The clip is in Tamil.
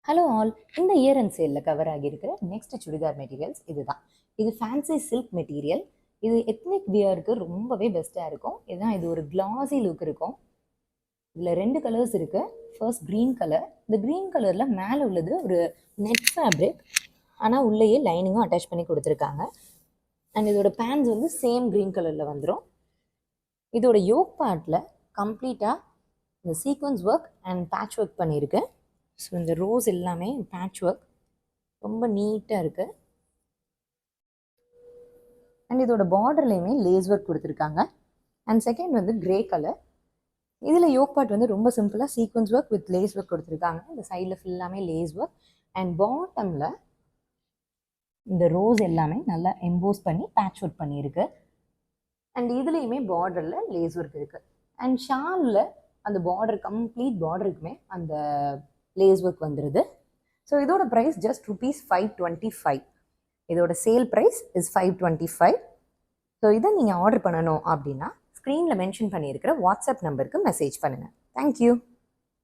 ஹலோ ஆல், இந்த இயர் அண்ட் சேலில் கவர் ஆகியிருக்கிற நெக்ஸ்ட் சுடிதார் மெட்டீரியல்ஸ் இதுதான். இது ஃபேன்சி சில்க் மெட்டீரியல். இது எத்னிக் வியருக்கு ரொம்பவே பெஸ்ட்டாக இருக்கும். இது ஒரு கிளாஸி லுக் இருக்கும். இதில் 2 கலர்ஸ் இருக்குது. First green colour. இந்த க்ரீன் கலரில் மேலே உள்ளது ஒரு நெட் ஃபேப்ரிக், ஆனால் உள்ளேயே லைனிங்கும் அட்டாச் பண்ணி கொடுத்துருக்காங்க. அண்ட் இதோட பேண்ட்ஸ் வந்து சேம் க்ரீன் கலரில் வந்துடும். இதோட யோக் பார்ட்டில் கம்ப்ளீட்டாக இந்த sequence work and patch work பண்ணியிருக்கு. ஸோ இந்த ரோஸ் எல்லாமே பேட்ச் ஒர்க் ரொம்ப நீட்டாக இருக்குது. அண்ட் இதோட பார்டர்லேயுமே லேஸ் ஒர்க் கொடுத்துருக்காங்க. அண்ட் செகண்ட் வந்து கிரே கலர். இதில் யோக் பார்ட் வந்து ரொம்ப சிம்பிளாக sequence work with lace work கொடுத்துருக்காங்க. இந்த சைடில் ஃபுல்லாமே லேஸ் ஒர்க். அண்ட் பாட்டமில் இந்த ரோஸ் எல்லாமே நல்லா எம்போஸ் பண்ணி பேட்ச் ஒர்க் பண்ணியிருக்கு. அண்ட் இதுலேயுமே பார்டரில் லேஸ் ஒர்க் இருக்குது. அண்ட் ஷாலில் அந்த பார்டர் கம்ப்ளீட் பார்டருக்குமே அந்த லேஸ் ஒர்க் வந்துடுது. ஸோ இதோட ப்ரைஸ் ஜஸ்ட் ₹525. இதோட சேல் ப்ரைஸ் இஸ் $525. ஸோ இதை நீங்கள் ஆர்டர் பண்ணணும் அப்படின்னா ஸ்க்ரீனில் மென்ஷன் பண்ணியிருக்கிற வாட்ஸ்அப் நம்பருக்கு மெசேஜ் பண்ணுங்கள். தேங்க்யூ.